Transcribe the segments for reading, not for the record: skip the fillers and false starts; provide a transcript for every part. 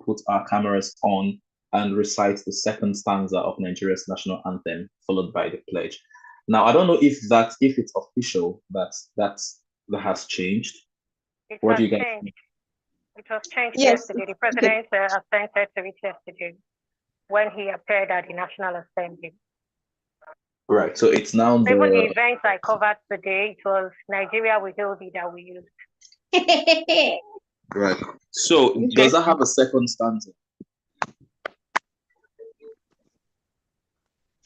put our cameras on and recite the second stanza of Nigeria's national anthem, followed by the pledge. Now, I don't know if it's official that has changed. What do you guys think? It was changed Yes. yesterday. The president assented to it yesterday when he appeared at the National Assembly. Right. So it's now Even the events I covered today, it was Nigeria with Obi that we used. Right. So does that have a second stanza?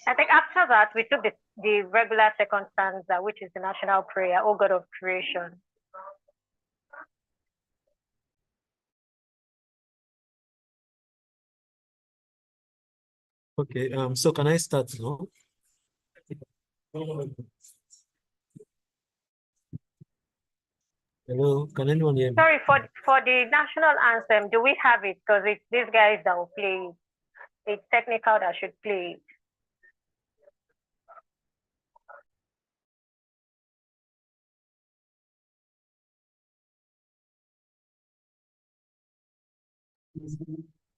I think after that, we took the regular second stanza, which is the national prayer, O God of creation. Okay, so can I start now? Hello, can anyone hear me? Sorry, for the national anthem, do we have it? Because it's these guys that will play it. It's technical that should play it.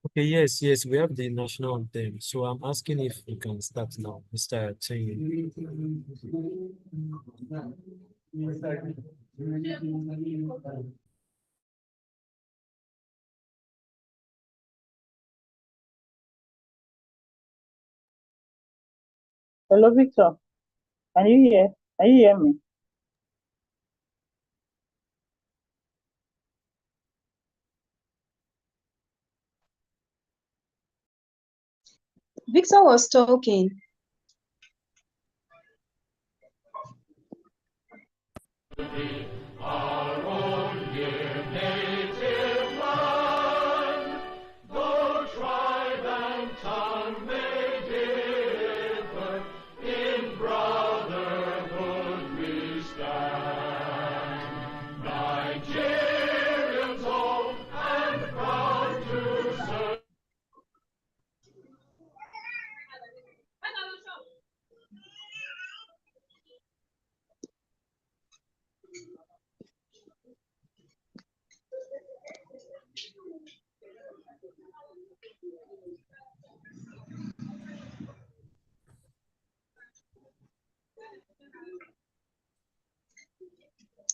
Okay, yes, we have the national anthem. So I'm asking if we can start now, Mr. Chingy. Hello, Victor. Can you hear me? Victor was talking.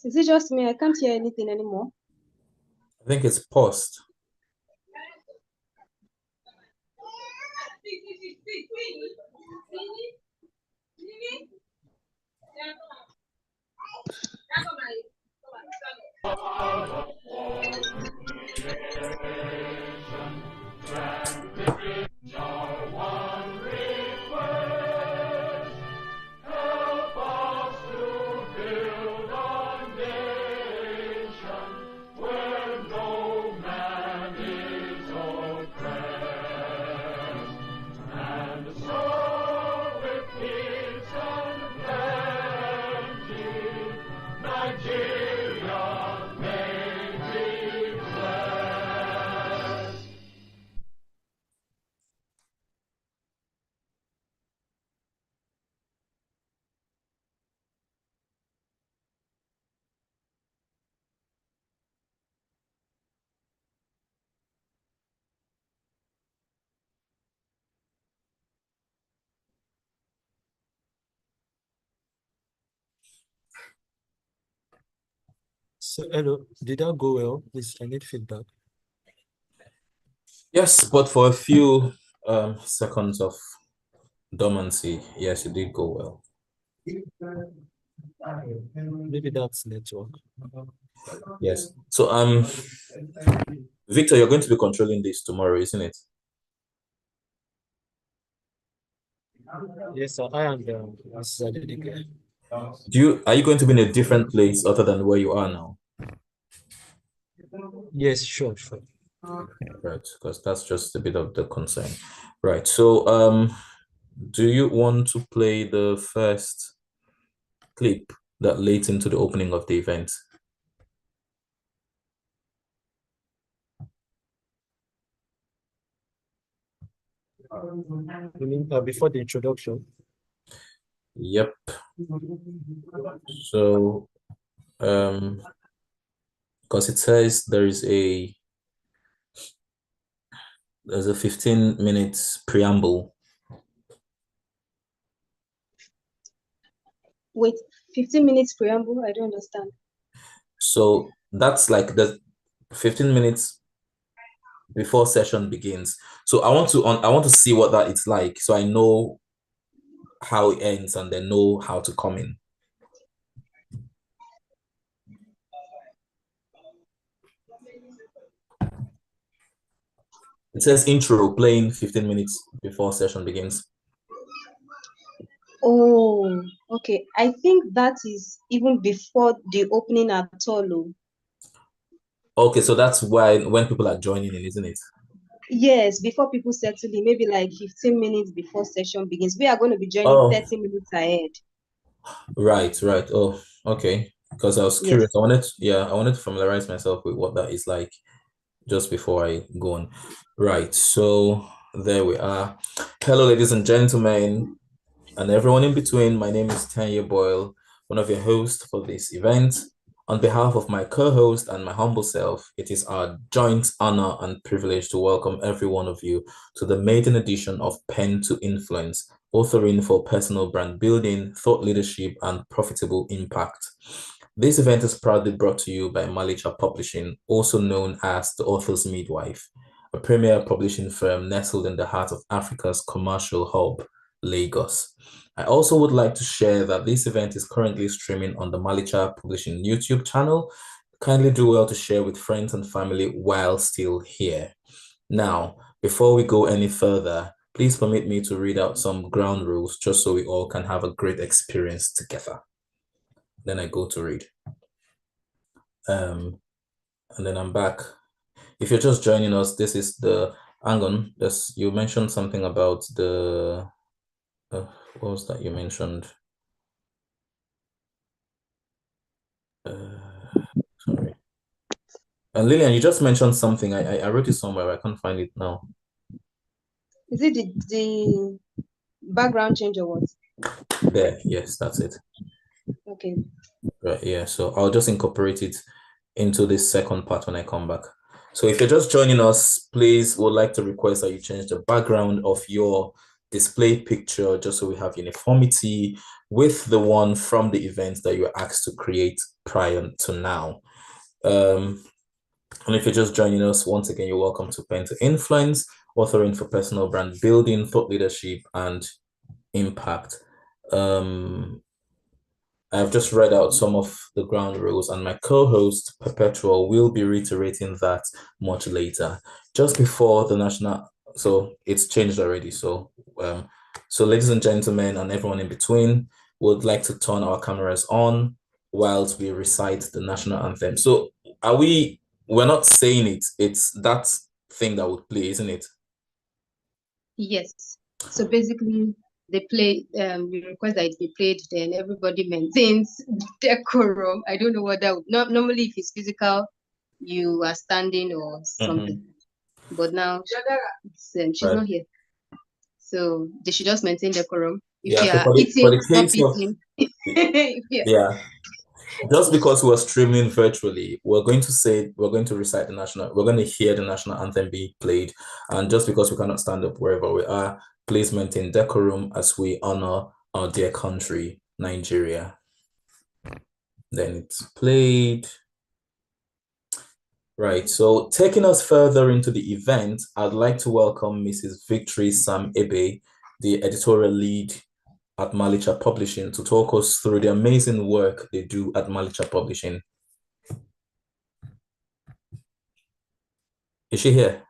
Is it just me? I can't hear anything anymore. I think it's paused. So, hello, did that go well? Please, I need feedback. Yes, but for a few seconds of dormancy, yes, it did go well. Maybe that's network. Yes. So Victor, you're going to be controlling this tomorrow, isn't it? Yes, sir, I am Mrs. Adedike. Are you going to be in a different place other than where you are now? Yes, sure. Right, because that's just a bit of the concern. Right. So do you want to play the first clip that leads into the opening of the event? You mean before the introduction? Yep. So because it says there is a There's a 15 minutes preamble. Wait, 15 minutes preamble? I don't understand. So that's like the 15 minutes before session begins. So I want to see what that it's like, so I know how it ends and then know how to come in. It says intro playing 15 minutes before session begins. Oh, okay. I think that is even before the opening at all. Oh. Okay, so that's why when people are joining in, isn't it? Yes, before people settle in, maybe like 15 minutes before session begins. We are going to be joining Oh, 30 minutes ahead. right. Oh, okay. Because I was Yes. curious. I wanted to familiarize myself with what that is like just before I go on. Right. So there we are. Hello, ladies and gentlemen, and everyone in between. My name is Tanya Boyle, one of your hosts for this event. On behalf of my co-host and my humble self, it is our joint honor and privilege to welcome every one of you to the maiden edition of Pen to Influence, authoring for personal brand building, thought leadership, and profitable impact. This event is proudly brought to you by Malicha Publishing, also known as the Author's Midwife, a premier publishing firm nestled in the heart of Africa's commercial hub, Lagos. I also would like to share that this event is currently streaming on the Malicha Publishing YouTube channel. Kindly do well to share with friends and family while still here. Now, before we go any further, please permit me to read out some ground rules just so we all can have a great experience together. Then I go to read. And then I'm back. If you're just joining us, this is the Angon. You mentioned something about the what was that you mentioned? Sorry. And Lillian, you just mentioned something. I wrote it somewhere. I can't find it now. Is it the background change or what? There, yes, that's it. Okay. Right, yeah. So I'll just incorporate it into this second part when I come back. So if you're just joining us, please would like to request that you change the background of your display picture just so we have uniformity with the one from the event that you were asked to create prior to now. And if you're just joining us, once again, you're welcome to Pen to Influence, authoring for personal brand building, thought leadership, and impact. I've just read out some of the ground rules, and my co-host Perpetual will be reiterating that much later. Just before the national, so it's changed already. So ladies and gentlemen, and everyone in between, would like to turn our cameras on whilst we recite the national anthem. So we're not saying it, it's that thing that would play, isn't it? Yes. So basically, they play, we request that it be played, then everybody maintains decorum. I don't know what that would, normally if it's physical, you are standing or something. But now she's Right. not here. So they should just maintain decorum. If Yeah, you so are for the eating, stop case of eating. yeah. Just because we're streaming virtually, we're going to recite the national, we're going to hear the national anthem being played. And just because we cannot stand up wherever we are, please maintain decorum as we honor our dear country, Nigeria. Then it's played. Right, so taking us further into the event, I'd like to welcome Mrs. Victory Sam Ebe, the editorial lead at Malicha Publishing, to talk us through the amazing work they do at Malicha Publishing. Is she here?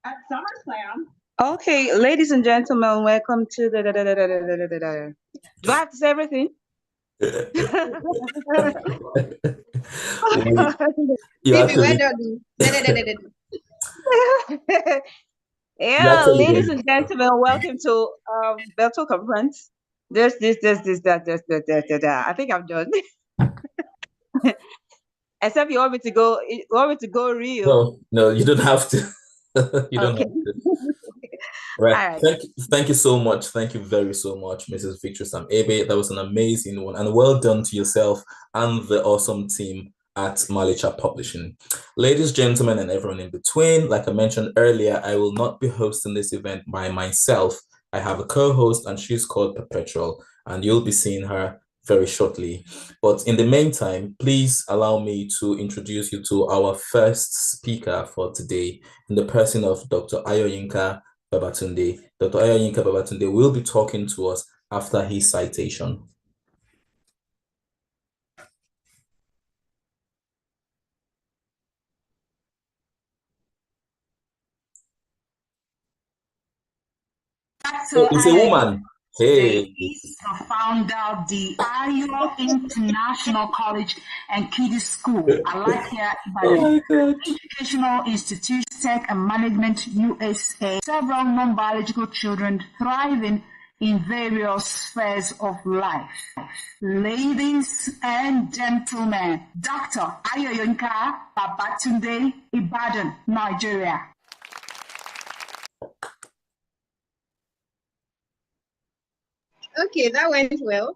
At SummerSlam. Okay, ladies and gentlemen, welcome to the. Do I have to say everything? Yeah, ladies and gentlemen, welcome to Belto Conference. This, that. I think I'm done. Except you want me to go real. No, you don't have to. You don't have to. Right. Thank you so much. Thank you very so much, Mrs. Victor Sam Ebe. That was an amazing one, and well done to yourself and the awesome team at Malicha Publishing. Ladies, gentlemen, and everyone in between, like I mentioned earlier, I will not be hosting this event by myself. I have a co-host, and she's called Perpetual, and you'll be seeing her very shortly. But in the meantime, please allow me to introduce you to our first speaker for today, in the person of Dr. Ayoyinka Babatunde. Dr. Ayoyinka Babatunde will be talking to us after his citation. So it's a woman. Hey. Is the founder of the Ayo International College and Kiddie School. I like here Educational Institute, Tech and Management USA. Several non-biological children thriving in various spheres of life. Ladies and gentlemen, Dr. Ayoyinka Babatunde, Ibadan, Nigeria. Okay, that went well.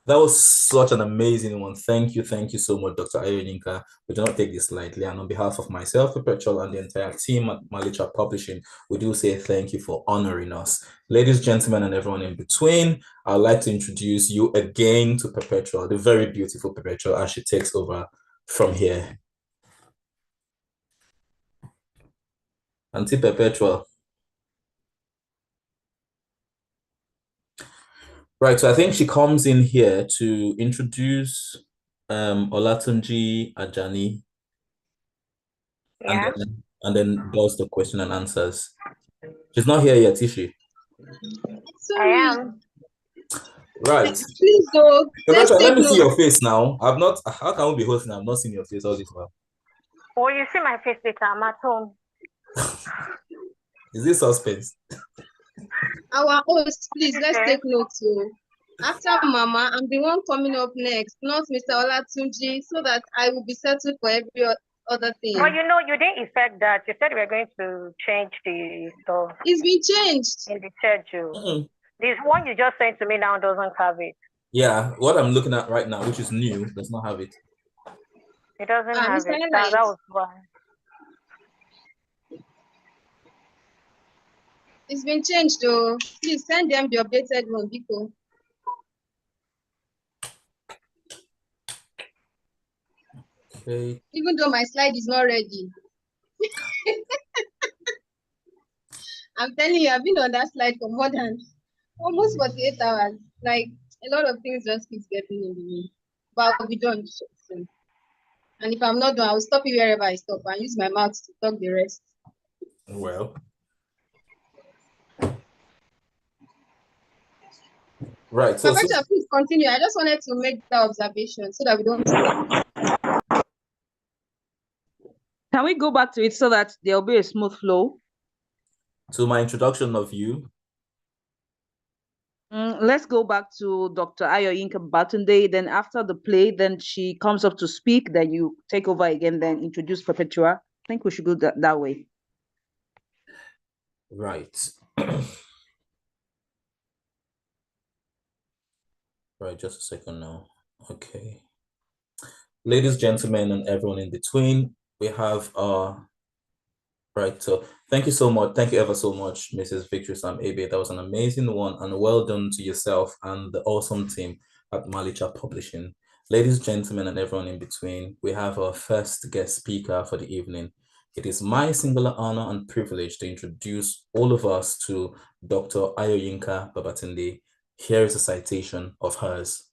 That was such an amazing one. Thank you so much, Dr. Ayoyinka. We do not take this lightly. And on behalf of myself, Perpetual, and the entire team at Malicha Publishing, we do say thank you for honoring us. Ladies, gentlemen, and everyone in between, I'd like to introduce you again to Perpetual, the very beautiful Perpetual, as she takes over from here. Auntie Perpetual. Right, so I think she comes in here to introduce Olatunji Ajani, Yeah. and then does the question and answers. She's not here yet, is she? Sorry. I am. Right. Please go. Let me see your face now. I've not. How can we be hosting? I've not seen your face all this while. Oh, you see my face later. I'm at home. Is this suspense? Our host, please, let's take note too. After Mama, I'm the one coming up next, not Mr. Olatunji, so that I will be settled for every other thing. Well, you know, you didn't effect that. You said we were going to change the stuff. It's been changed. In the schedule. This one you just sent to me now doesn't have it. Yeah, what I'm looking at right now, which is new, does not have it. It doesn't have it. That was why. It's been changed though. Please send them the updated one, Biko. Okay. Even though my slide is not ready. I'm telling you, I've been on that slide for more than almost 48 hours. Like, a lot of things just keep getting in the way. But I'll be done soon. And if I'm not done, I'll stop you wherever I stop and use my mouth to talk the rest. Well. Right. So, please continue. I just wanted to make that observation so that we don't stop. Can we go back to it so that there'll be a smooth flow? To my introduction of you. Let's go back to Dr. Ayoyinka Babatunde. Then after the play, then she comes up to speak. Then you take over again. Then introduce Perpetua. I think we should go that way. Right. Right, just a second now. Okay. Ladies, gentlemen, and everyone in between, we have right, so thank you so much. Thank you ever so much, Mrs. Victory Sam Abe. That was an amazing one, and well done to yourself and the awesome team at Malicha Publishing. Ladies, gentlemen, and everyone in between, we have our first guest speaker for the evening. It is my singular honor and privilege to introduce all of us to Dr. Ayoyinka Babatunde. Here is a citation of hers.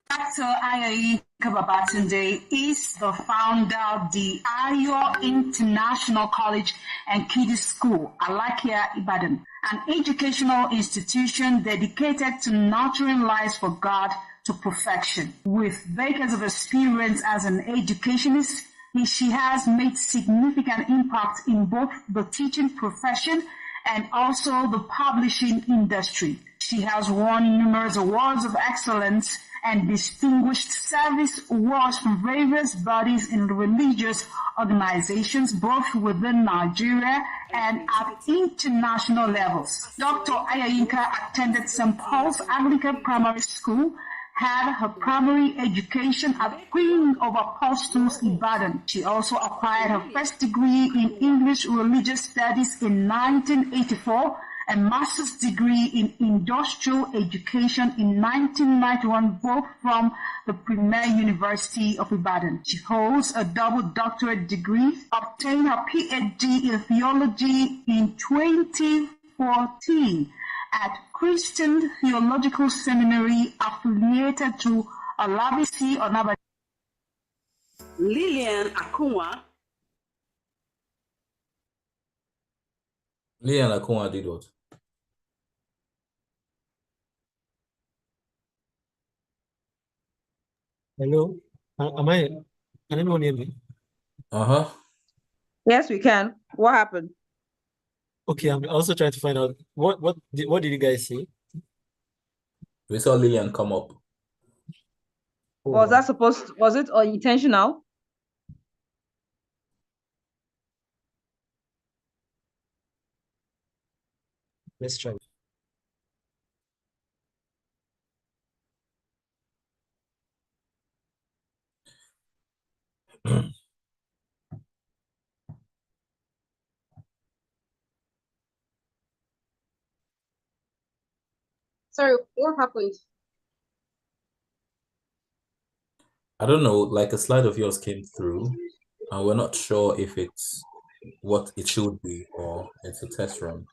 Dr. Ayoyinka Babatunde is the founder of the Ayo International College and Kiddie School, Alakia, Ibadan, an educational institution dedicated to nurturing lives for God to perfection. With decades of experience as an educationist, she has made significant impact in both the teaching profession and also the publishing industry. She has won numerous awards of excellence and distinguished service awards from various bodies and religious organizations, both within Nigeria and at international levels. Dr. Ayayinka attended St. Paul's Anglican Primary School, had her primary education at Queen of Apostles Ibadan. She also acquired her first degree in English Religious Studies in 1984 and master's degree in industrial education in 1991, both from the Premier University of Ibadan. She holds a double doctorate degree, obtained her PhD in theology in 2014 at Christian Theological Seminary affiliated to Olabisi Onabata. Lillian Akunwa. Lillian Akunwa did what? Hello? Can anyone hear me? Uh-huh. Yes, we can. What happened? Okay, I'm also trying to find out what did you guys say? We saw Lillian come up. Was that was it intentional? Let's try. Sorry, what happened? I don't know, like a slide of yours came through, and we're not sure if it's what it should be or it's a test run.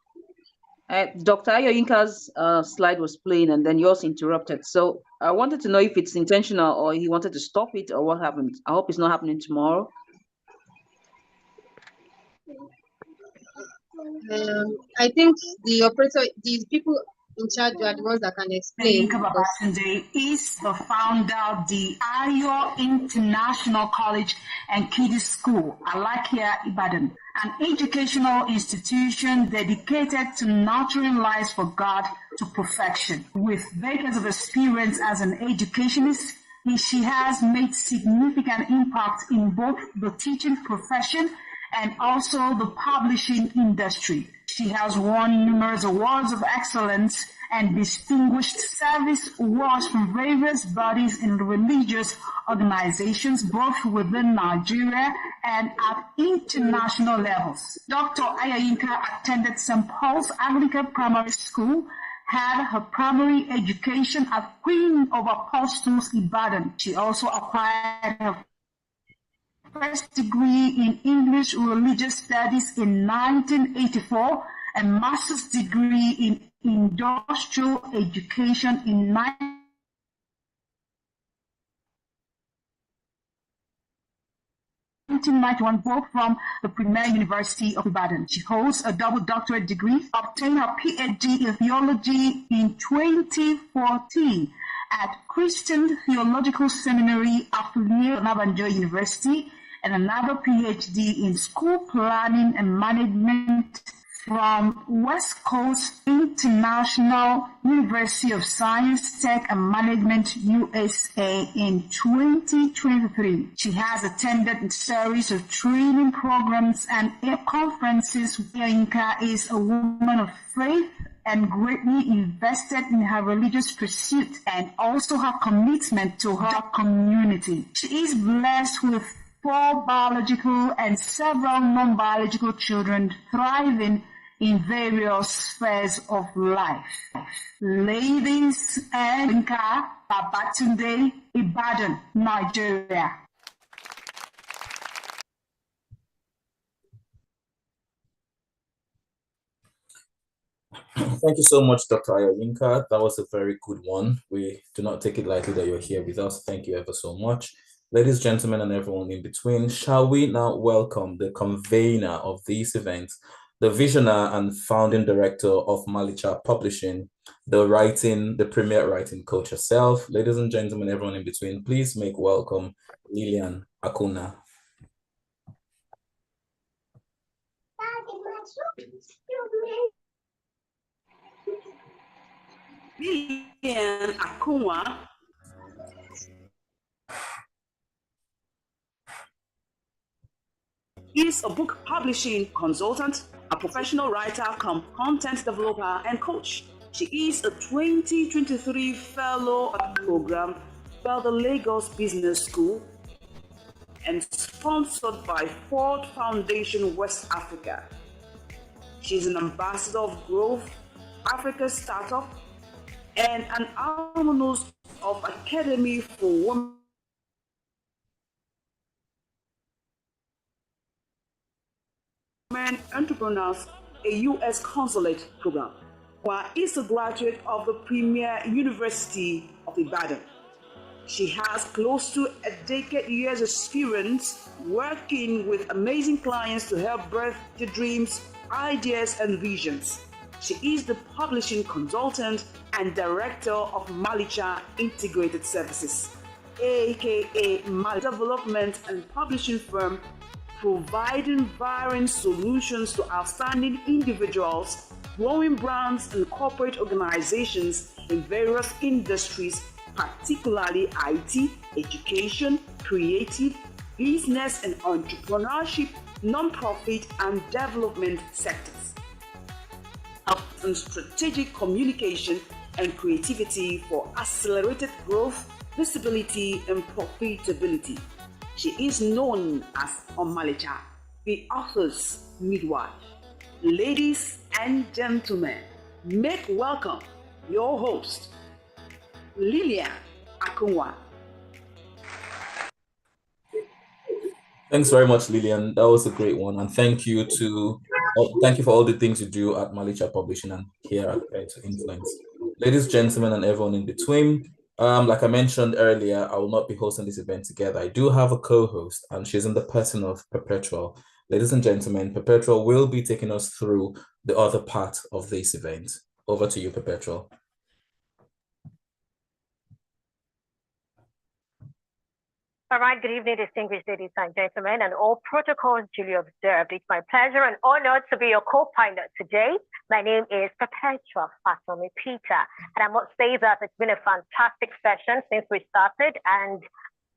Dr. Ayoyinka's slide was playing and then yours interrupted. So I wanted to know if it's intentional or he wanted to stop it or what happened. I hope it's not happening tomorrow. I think the operator, these people in charge are the ones that can explain. Ayinka Babatunde is the founder of the Ayo International College and Kiddie School, Alakia Ibadan, an educational institution dedicated to nurturing lives for God to perfection. With decades of experience as an educationist, she has made significant impact in both the teaching profession and also the publishing industry. She has won numerous awards of excellence and distinguished service awards from various bodies and religious organizations, both within Nigeria and at international levels. Dr. Ayayinka attended St. Paul's Anglican Primary School, had her primary education at Queen of Apostles Ibadan. She also acquired her first degree in English Religious Studies in 1984 and master's degree in industrial education in 1991, both from the Premier University of Ibadan. She holds a double doctorate degree, obtained her PhD in theology in 2014 at Christian Theological Seminary affiliated to Nabanjo University, and another PhD in school planning and management from West Coast International University of Science, Tech and Management, USA in 2023. She has attended a series of training programs and conferences. Ayinka is a woman of faith and greatly invested in her religious pursuit and also her commitment to her community. She is blessed with 4 biological and several non-biological children thriving in various spheres of life. Ladies and Ayinka Babatunde, Ibadan, Nigeria. Thank you so much, Dr. Ayayinka. That was a very good one. We do not take it lightly that you're here with us. Thank you ever so much. Ladies, gentlemen, and everyone in between, shall we now welcome the convener of these events, the visionary and founding director of Malicha Publishing, the premier writing coach herself. Ladies and gentlemen, everyone in between, please make welcome Lillian Akunwa. Lillian Akunwa is a book publishing consultant, a professional writer, content developer, and coach. She is a 2023 fellow program by the Lagos Business School and sponsored by Ford Foundation West Africa. She's an ambassador of Growth Africa Startup and an alumnus of Academy for Women Entrepreneurs, a U.S. consulate program. Is a graduate of the Premier University of Ibadan. She has close to a decade years experience working with amazing clients to help birth their dreams, ideas, and visions. She is the publishing consultant and director of Malicha Integrated Services, aka Malicha Development and Publishing Firm, providing varying solutions to outstanding individuals, growing brands, and corporate organizations in various industries, particularly IT, education, creative, business and entrepreneurship, non-profit, and development sectors. And strategic communication and creativity for accelerated growth, visibility, and profitability. She is known as Omalicha, the author's midwife. Ladies and gentlemen, make welcome your host, Lillian Akunwa. Thanks very much, Lillian. That was a great one, and thank you for all the things you do at Malicha Publishing and here at to Influence. Ladies, gentlemen, and everyone in between. Like I mentioned earlier, I will not be hosting this event together. I do have a co-host, and she's in the person of Perpetual. Ladies and gentlemen, Perpetual will be taking us through the other part of this event. Over to you, Perpetual. All right, good evening, distinguished ladies and gentlemen, and all protocols duly observed. It's my pleasure and honor to be your co-pilot today. My name is Perpetua Fatomi Peter, and I must say that it's been a fantastic session since we started, and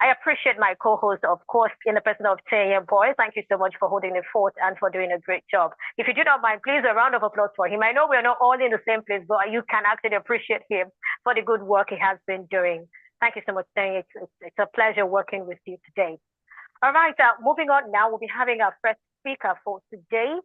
I appreciate my co-host, of course, in the person of Tanya Boy. Thank you so much for holding the fort and for doing a great job. If you do not mind, please a round of applause for him. I know we're not all in the same place, but you can actually appreciate him for the good work he has been doing. Thank you so much, Tanya. It's a pleasure working with you today. All right, moving on now, we'll be having our first speaker for today.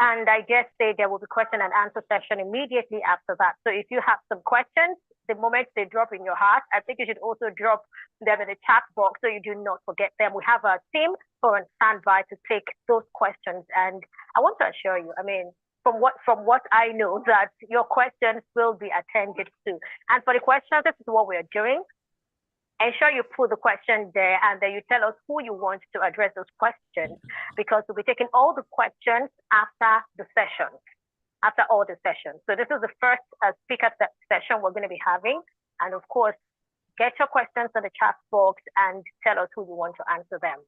And I just say there will be question and answer session immediately after that. So if you have some questions, the moment they drop in your heart, I think you should also drop them in the chat box so you do not forget them. We have a team for on standby to take those questions. And I want to assure you, I mean, from what I know, that your questions will be attended to. And for the questions, this is what we are doing. Ensure you put the question there and then you tell us who you want to address those questions, because we'll be taking all the questions after the session, after all the sessions. So this is the first speaker session we're going to be having. And of course, get your questions in the chat box and tell us who you want to answer them.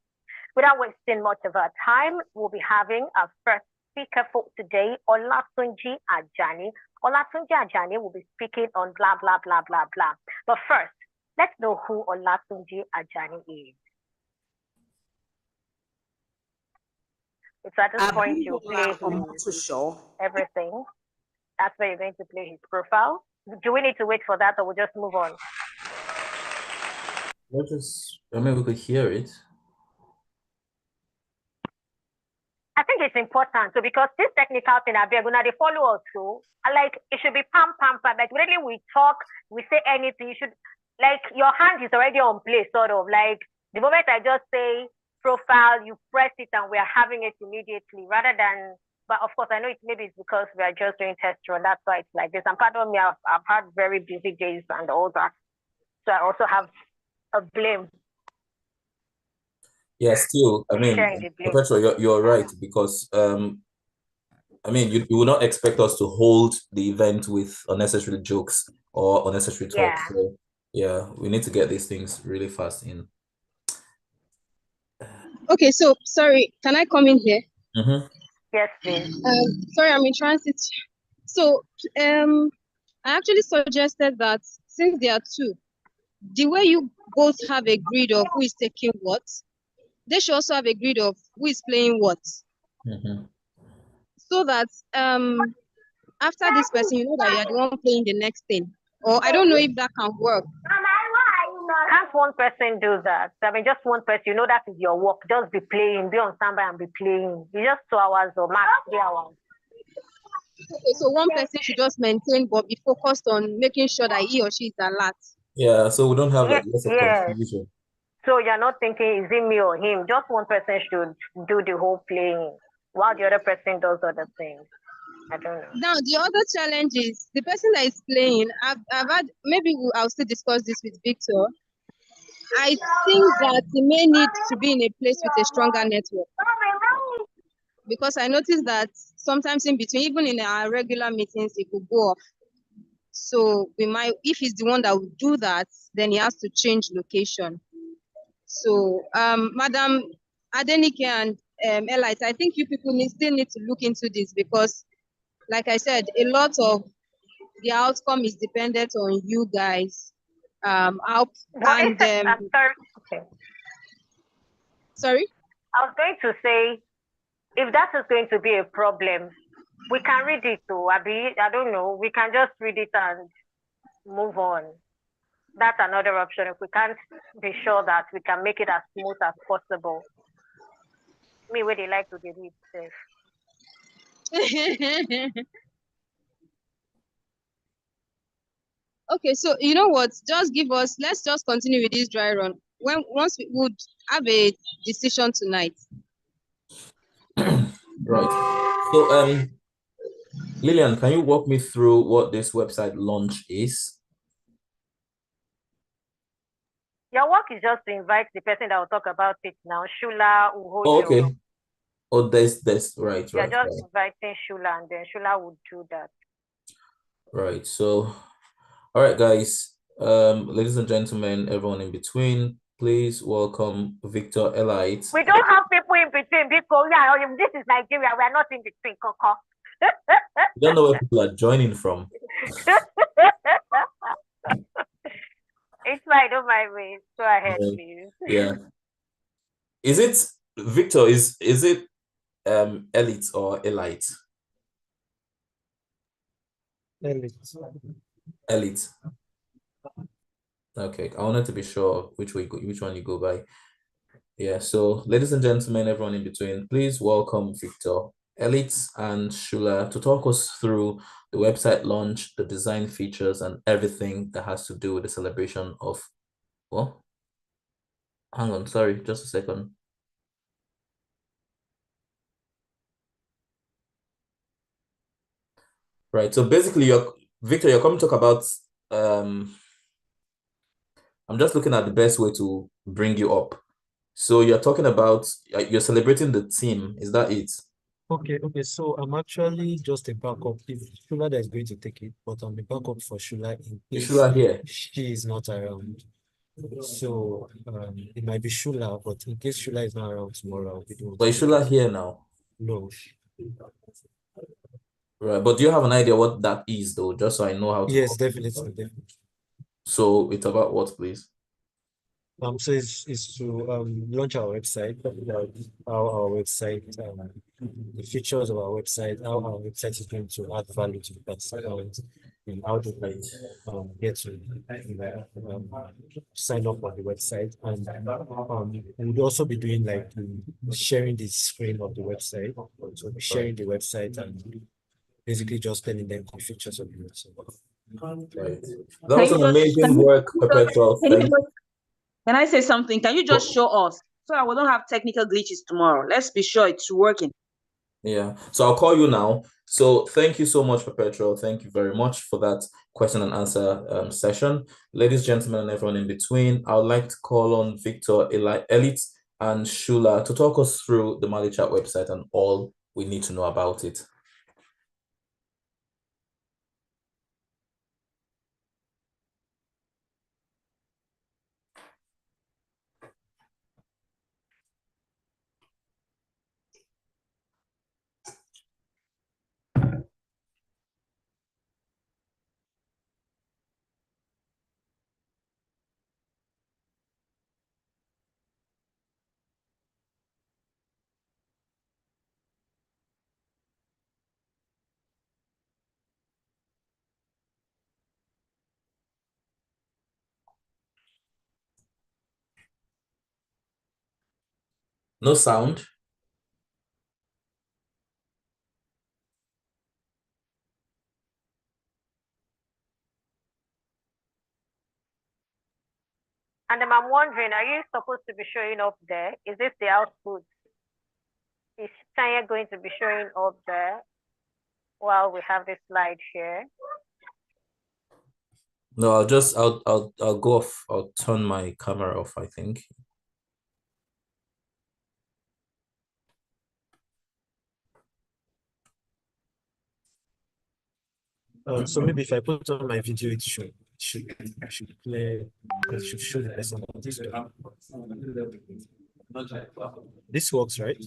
Without wasting much of our time, we'll be having our first speaker for today, Olatunji Ajani. Olatunji Ajani will be speaking on blah, blah, blah, blah, blah. But first, let's know who Olatunji Ajani is. It's at this point you play everything. That's where you're going to play his profile. Do we need to wait for that, or we'll just move on? I mean, we could hear it. I think it's important. So because this technical thing, they follow us too. Like it should be pam, pam, pam. Like really we talk, we say anything, you should, like your hand is already on play, sort of like the moment I just say profile, you press it and we are having it immediately rather than, but of course I know maybe it's because we are just doing test run. That's why it's like this. And pardon me, I've had very busy days and all that. So I also have a blame. Yeah, still, I mean, Perpetua, you're right, because I mean, you will not expect us to hold the event with unnecessary jokes or unnecessary talk. Yeah. So yeah, we need to get these things really fast in. Okay, so sorry, can I come in here? Mm-hmm. Yes, please. Sorry, I'm in transit. So I I actually suggested that since there are two, the way you both have a grid of who is taking what, they should also have a grid of who is playing what. So that after this person, you know that you are the one playing the next thing. Or I don't know if that can work. Can't one person do that? I mean, just one person, you know that is your work. Just be playing, be on standby and be playing. It's just 2 hours or max 3 hours. Okay, so one person should just maintain but be focused on making sure that he or she is alert. Yeah, so we don't have like lots of Yes. confusion. So you're not thinking, is it me or him? Just one person should do the whole playing while the other person does other things. I don't know. Now, the other challenge is the person that is playing. I've had, maybe I'll still discuss this with Victor. I think that he may need to be in a place with a stronger network. Because I noticed that sometimes in between, even in our regular meetings, it could go off. So we might, if he's the one that will do that, then he has to change location. So, Madam Adenike and Elite, I think you people still need to look into this because, like I said, a lot of the outcome is dependent on you guys. I'm sorry. Okay. Sorry? I was going to say, if that is going to be a problem, we can read it too. I don't know. We can just read it and move on. That's another option if we can't be sure that we can make it as smooth as possible. Me, where they like to be read safe. Okay, so you know what? Just give us. Let's just continue with this dry run. Once we would have a decision tonight. Right. So, Lillian, can you walk me through what this website launch is? Your work is just to invite the person that will talk about it now, Shula Uhojo. Oh, okay. Oh, there's right. You're just inviting Shula, and then Shula would do that. Right. So, all right, guys. Ladies and gentlemen, everyone in between, please welcome Victor Elite. We don't have people in between because this is Nigeria. We are not in between, Coco. You don't know where people are joining from. It's fine, don't mind me. Go ahead, please. Yeah. Is it Victor? Is it Elite or Elite? Elite. Okay, I wanted to be sure which one you go by. Yeah, so ladies and gentlemen, everyone in between, please welcome Victor, Elite, and Shula to talk us through the website launch, the design features, and everything that has to do with the celebration of, well, hang on, sorry, just a second. Right, so basically, Victor, you're coming to talk about, I'm just looking at the best way to bring you up. So you're talking about, you're celebrating the team, is that it? Okay, so I'm actually just a backup. If Shula is going to take it, but I'm a backup for Shula in case Shula here. she is not around. So it might be Shula, but in case Shula is not around tomorrow, we do. But is Shula here now? No. Right, but do you have an idea what that is, though, just so I know how to? Yes, definitely. So it's about what, please? So it's to launch our website, how our website, the features of our website, how our website is going to add value to the participants, and how to get to sign up on the website, and we'll also be doing like sharing the screen of the website, so sharing the website and basically just telling them the features of the website. Right. That was an amazing work, Perpetual. Can I say something? Can you just show us so that we don't have technical glitches tomorrow? Let's be sure it's working. Yeah. So I'll call you now. So thank you so much, Perpetual. Thank you very much for that question and answer session. Ladies, gentlemen, and everyone in between, I would like to call on Victor, Elite, and Shula to talk us through the MaliChat website and all we need to know about it. No sound. And then I'm wondering, are you supposed to be showing up there? Is this the output? Is Tanya going to be showing up there while we have this slide here? No, I'll go off. I'll turn my camera off, I think. So maybe if I put on my video, it should play. It should show the person on this. This works, right?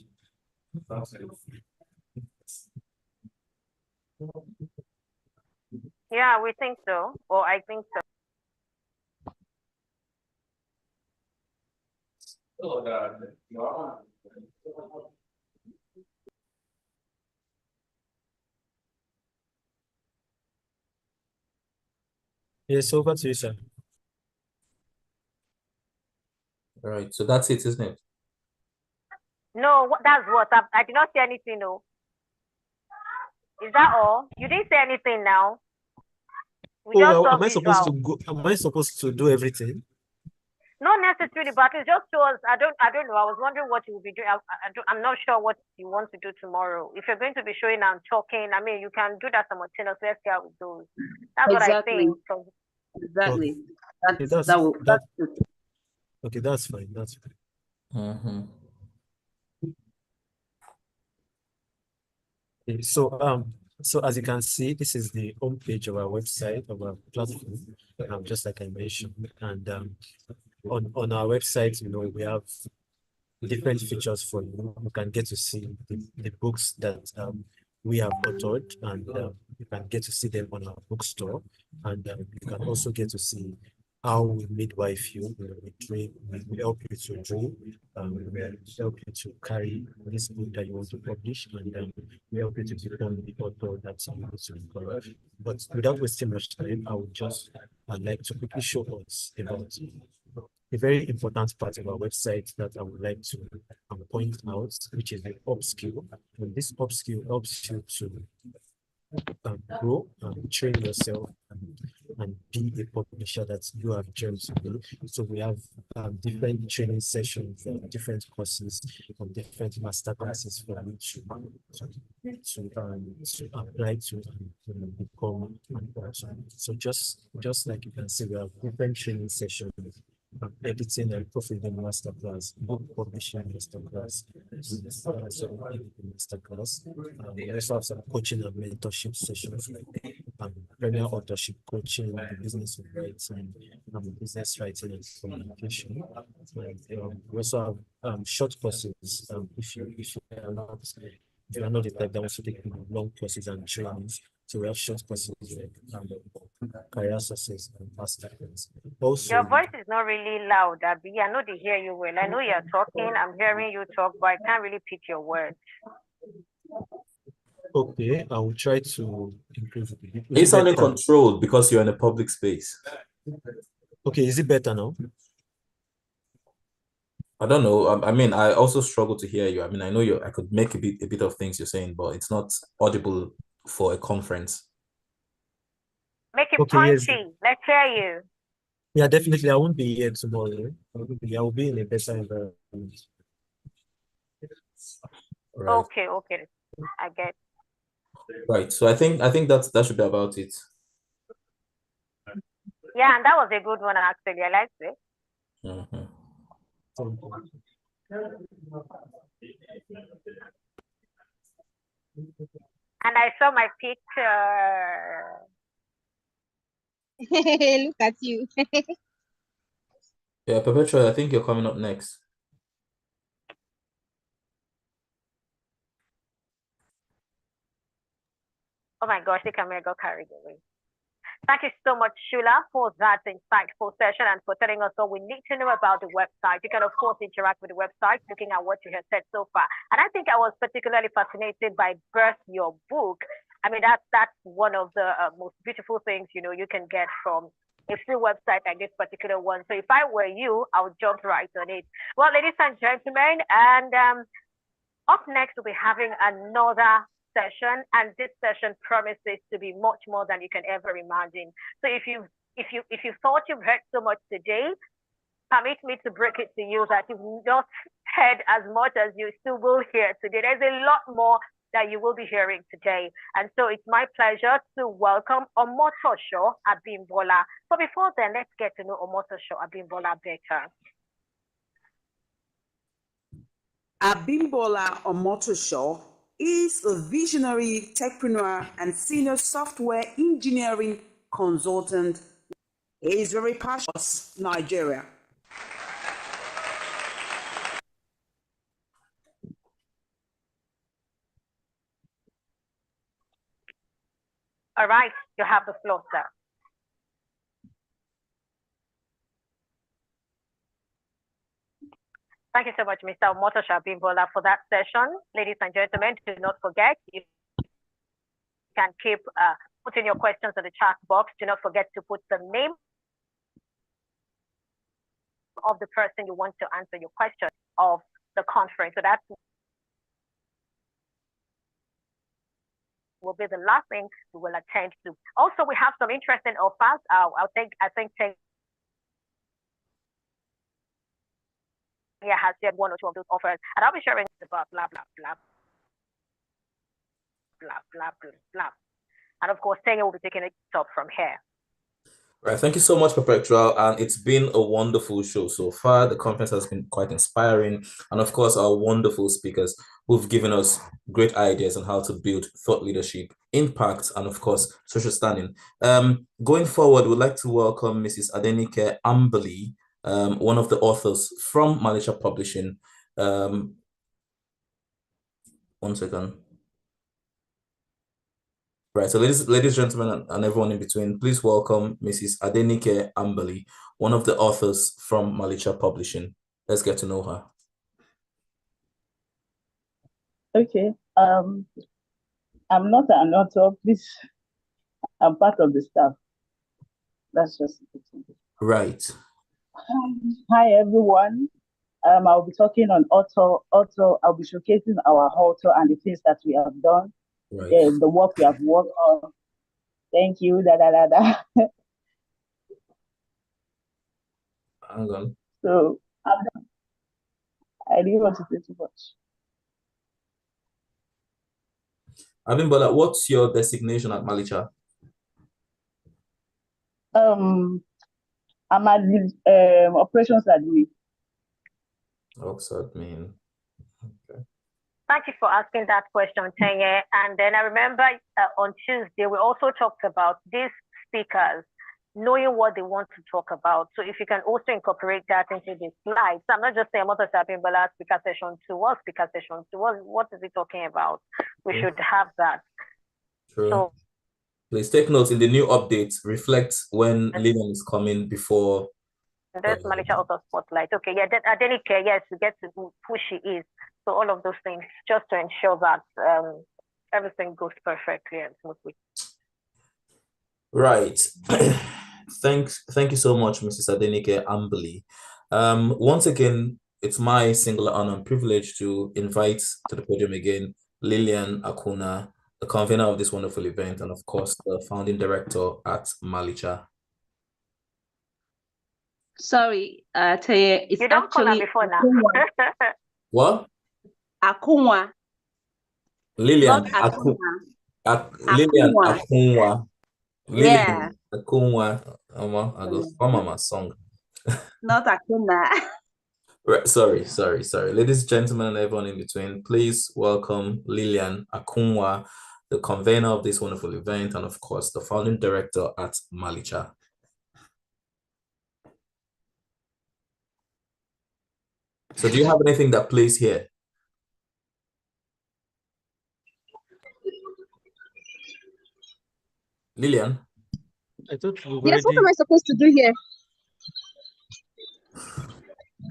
Yeah, we think so, or I think so. Yes, over to you, sir. All right, so that's it, isn't it? No, that's what I did not say anything. No, is that all? You didn't say anything now. We just Oh, saw am I supposed to visual. go? Am I supposed to do everything? Not necessarily, but it's just show us. I don't know. I was wondering what you will be doing. I'm not sure what you want to do tomorrow. If you're going to be showing and talking, I mean, you can do that simultaneously. Let's see how it goes. That's what I Exactly. think. So, Exactly. Okay, That's okay, that's fine. That's fine. Mm-hmm. Okay, so as you can see, this is the homepage of our website, of our platform, just like I mentioned. And on our website, we have different features for you. You can get to see the books that we have authored, and you can get to see them on our bookstore. And you can also get to see how we midwife you. We help you to dream. We help you to carry this book that you want to publish, and we help you to become the author that you want to become. But without wasting much time, I would just like to quickly show us about a very important part of our website that I would like to point out, which is the upskill. And this upskill helps you to grow and train yourself and be a publisher that you have dreamed to be. So we have different training sessions, different courses, different master classes for you to apply to become an author. So just like you can see, we have different training sessions. Editing and proofreading masterclass, book publishing masterclass, masterclass. We also have some coaching and mentorship sessions like premier authorship coaching, the business of writing, business writing and communication. We also have short courses. If you are not the type that wants to take long courses and trainings, so we have short courses like career success and masterclass. Also, your voice is not really loud, Abby. I know they hear you well. I know you're talking. I'm hearing you talk, but I can't really pick your words. Okay, I will try to increase it. It's only controlled because you're in a public space. Okay, is it better now? I don't know. I mean, I also struggle to hear you. I mean, I know I could make a bit of things you're saying, but it's not audible for a conference. Make it punchy. Yes. Let's hear you. Yeah, definitely. I won't be here tomorrow. I will be in a better environment. Right. Okay. I get. Right. So I think that should be about it. Yeah, and that was a good one actually. I liked it. Mm-hmm. And I saw my picture. Look at you. Yeah, Perpetua, I think you're coming up next. Oh my gosh, the camera got carried away. Thank you so much, Shula, for that insightful session and for telling us what we need to know about the website. You can, of course, interact with the website, looking at what you have said so far. And I think I was particularly fascinated by Birth Your Book. I mean, that's one of the most beautiful things, you can get from a free website like this particular one. So if I were you, I would jump right on it. Well, ladies and gentlemen, and up next we'll be having another session, and this session promises to be much more than you can ever imagine. So if you thought you've heard so much today, permit me to break it to you that you've not heard as much as you still will hear today. There's a lot more that you will be hearing today. And so it's my pleasure to welcome Omotosho Abimbola. But before then, let's get to know Omotosho Abimbola better. Abimbola Omotosho is a visionary techpreneur and senior software engineering consultant. He is very passionate Nigeria. All right, you have the floor, sir. Thank you so much, Mr. Omotosho Abimbola, for that session. Ladies and gentlemen, do not forget, you can keep putting your questions in the chat box. Do not forget to put the name of the person you want to answer your question of the conference. So that will be the last thing we will attend to. Also, we have some interesting offers. I think has shared one or two of those offers, and I'll be sharing about blah blah blah blah blah blah blah. And of course, Tanya will be taking it up from here. Right, thank you so much, Perpetual, and it's been a wonderful show so far. The conference has been quite inspiring, and of course, our wonderful speakers who've given us great ideas on how to build thought leadership, impact, and of course, social standing. Going forward, we'd like to welcome Mrs. Adenike Ambali, one of the authors from Malicha Publishing. 1 second. Right, so ladies, gentlemen, and everyone in between, please welcome Mrs. Adenike Ambali, one of the authors from Malicha Publishing. Let's get to know her. Okay, I'm not an author, please. I'm part of the staff. That's just it. Right. Hi, everyone. I'll be talking on author. I'll be showcasing our author and the things that we have done. Right. The work we have worked on. Thank you. Hang on. So I didn't want to say too much. Abimbola, what's your designation at Malicha? I'm at the operations admin. Ops admin. Okay. Thank you for asking that question, Tanya. And then I remember on Tuesday, we also talked about these speakers knowing what they want to talk about. So if you can also incorporate that into the slides. I'm not just saying Omotosho Abimbola speaker session 2 or speaker session 2. What is he talking about? We should have that. True. So please take note in the new updates, reflect when Lillian is coming before. There's Malicha Author Spotlight. Okay, yeah, Adenike, yes, we get to who she is. So all of those things, just to ensure that everything goes perfectly and smoothly. Right. Thank you so much, Mrs. Adenike Ambali. Once again, it's my singular honor and privilege to invite to the podium again Lillian Akuna, the convener of this wonderful event, and of course, the founding director at Malicha. Sorry, Taya, it's you don't actually call her before now. What? Akunwa. Lillian Akunwa. Lillian Akunwa. Yeah. Akunwa. I go for Mama song. Not Akunwa. Right, sorry. Ladies and gentlemen and everyone in between, please welcome Lillian Akunwa, the convener of this wonderful event, and of course, the founding director at Malicha. So do you have anything that plays here? Lillian? I thought Yes, what am I supposed to do here?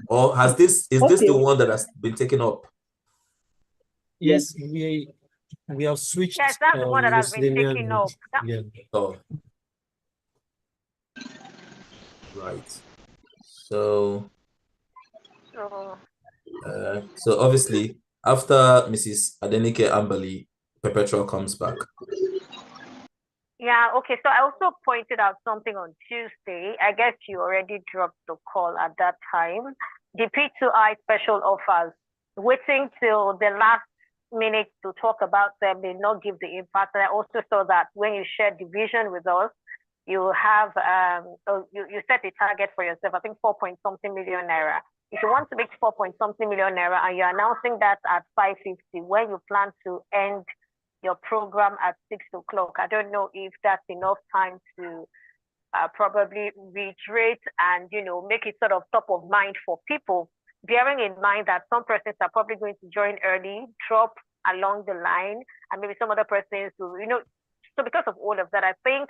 Or has this this the one that has been taken up? Yes, we have switched. Yes, that's the one that has been taken up. Yeah. Oh. Right. So, So so obviously, after Mrs. Adenike Ambali, Perpetual comes back. yeah, okay. So I also pointed out something on Tuesday. I guess you already dropped the call at that time. The P2I special offers, waiting till the last minute to talk about them, did not give the impact. And I also saw that when you shared the vision with us, you have you set a target for yourself, I think 4 point something million naira. If you want to make 4 point something million naira and you're announcing that at 5:50, when you plan to end your program at 6 o'clock, I don't know if that's enough time to probably reiterate and make it sort of top of mind for people, bearing in mind that some persons are probably going to join early, drop along the line, and maybe some other persons will, so because of all of that, I think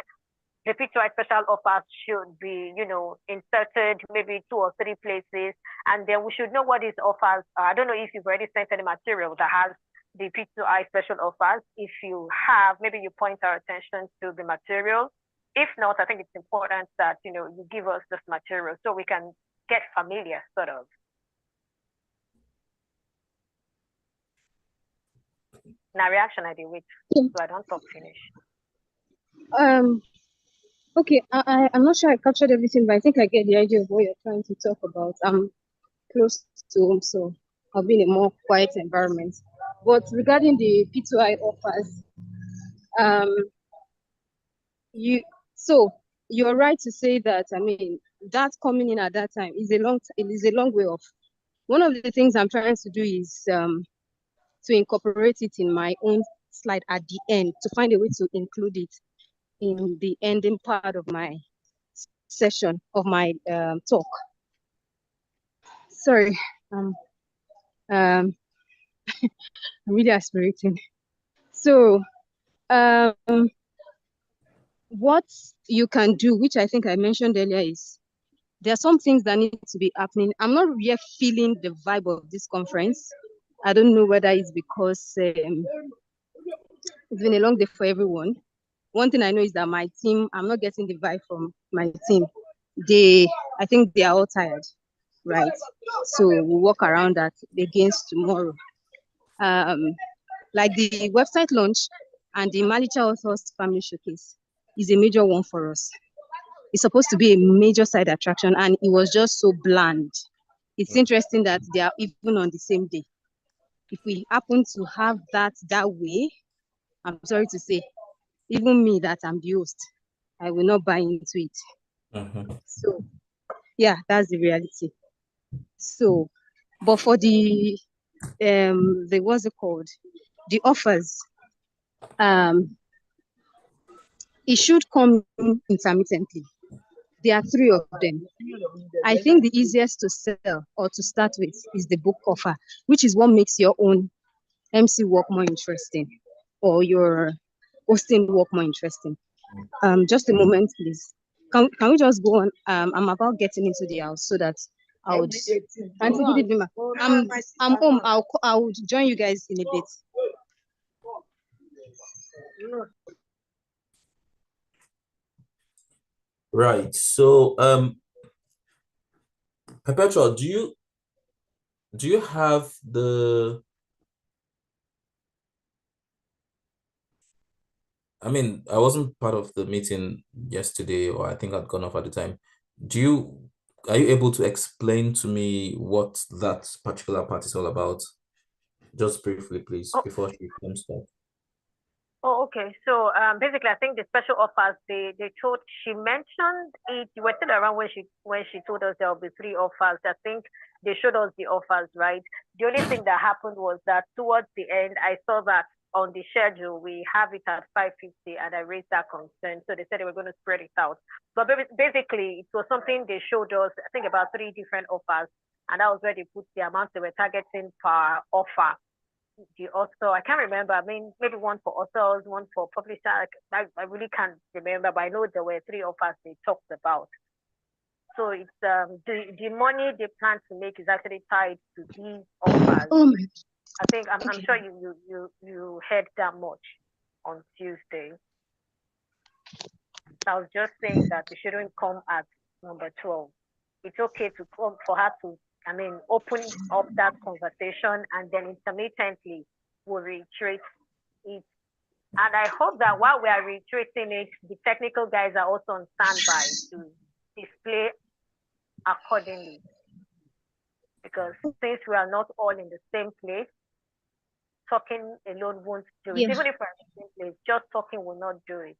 the P2I special offers should be, inserted maybe 2 or 3 places, and then we should know what these offers are. I don't know if you've already sent any material that has the P2I special offers. If you have, maybe you point our attention to the material. If not, I think it's important that, you give us this material so we can get familiar, sort of. Now, reaction, I did wait, so I don't talk finish. Okay, I'm not sure I captured everything, but I think I get the idea of what you're trying to talk about. I'm close to home, so I'll be in a more quiet environment. But regarding the P2I offers, you're right to say that. I mean, that coming in at that time is a long way off. One of the things I'm trying to do is to incorporate it in my own slide at the end, to find a way to include it in the ending part of my session of my talk. Sorry, I'm really aspirating. So what you can do, which I think I mentioned earlier, is there are some things that need to be happening. I'm not yet feeling the vibe of this conference. I don't know whether it's because it's been a long day for everyone. One thing I know is that my team, I'm not getting the vibe from my team. I think they are all tired, right? So we'll work around that against tomorrow. Like the website launch and the Malicha Authors Family Showcase is a major one for us. It's supposed to be a major side attraction, and it was just so bland. It's interesting that they are even on the same day. If we happen to have that way, I'm sorry to say, even me that I'm the host, I will not buy into it. So yeah, that's the reality. So, but for the what's it called? The offers, it should come intermittently. There are 3 of them. I think the easiest to sell or to start with is the book offer, which is what makes your own MC work more interesting or your hosting work more interesting. Just a moment, please. Can we just go on? I'm about getting into the house so that I would. Auntie, good evening, ma. I'm home. I'll join you guys in a bit. Right. So, Perpetual, do you have the? I mean, I wasn't part of the meeting yesterday, or I think I'd gone off at the time. Are you able to explain to me what that particular part is all about? Just briefly, please, before she comes back. Oh, okay. So basically, I think the special offers, she mentioned it. You were still around when she told us there will be 3 offers. I think they showed us the offers, right? The only thing that happened was that towards the end, I saw that on the schedule we have it at 5:50, and I raised that concern. So they said they were going to spread it out. But basically, it was something they showed us. I think about 3 different offers, and that was where they put the amount they were targeting per offer. Also, I can't remember. I mean, maybe one for authors, one for publisher. I really can't remember, but I know there were 3 offers they talked about. So it's the money they plan to make is actually tied to these offers. Oh my. I think I'm sure you heard that much on Tuesday. I was just saying that it shouldn't come at number 12. It's okay to come for her to, open up that conversation, and then intermittently we'll reiterate it. And I hope that while we are reiterating it, the technical guys are also on standby to display accordingly. Because since we are not all in the same place, talking alone won't do it. Yeah. Even if we're in the same place, just talking will not do it.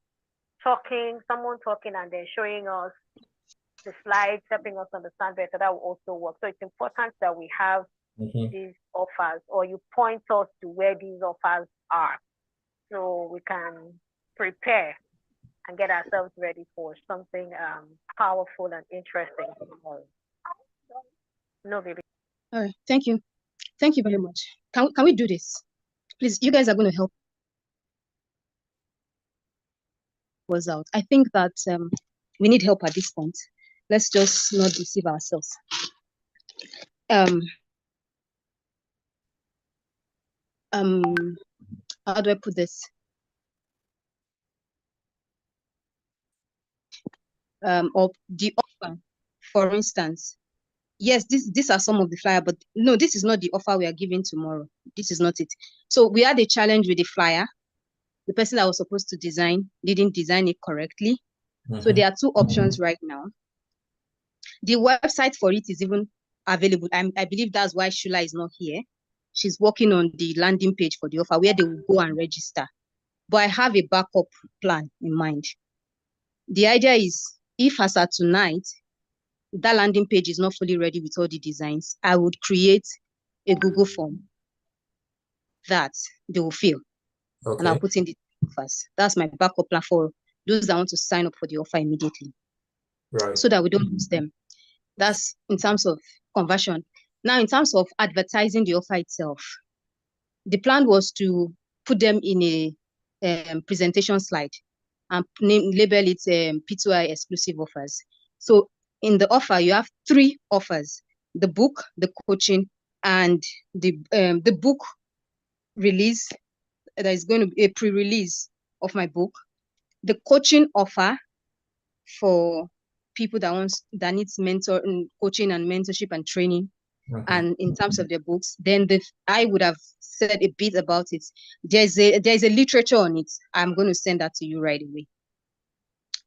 Someone talking and then showing us the slides, helping us understand better, that will also work. So it's important that we have these offers, or you point us to where these offers are, so we can prepare and get ourselves ready for something powerful and interesting. No, baby. All right. Thank you. Thank you very much. Can we do this? Please, you guys are going to help us out. I think that we need help at this point. Let's just not deceive ourselves. How do I put this? Of the offer, for instance. Yes, these are some of the flyer, but no, this is not the offer we are giving tomorrow. This is not it. So we had a challenge with the flyer. The person that was supposed to design didn't design it correctly. So there are two options right now. The website for it is even available. I believe that's why Shula is not here. She's working on the landing page for the offer where they will go and register. But I have a backup plan in mind. The idea is, if as at tonight, that landing page is not fully ready with all the designs, I would create a Google form that they will fill. Okay. And I'll put in the offers. That's my backup plan for those that want to sign up for the offer immediately. Right. So that we don't lose them. That's in terms of conversion. Now, in terms of advertising the offer itself, the plan was to put them in a presentation slide and label it P2I exclusive offers. So in the offer, you have 3 offers: the book, the coaching, and the book release. There is going to be a pre-release of my book, the coaching offer for people that needs coaching and mentorship and training, and in terms of their books. Then I would have said a bit about it. There's a literature on it. I'm going to send that to you right away.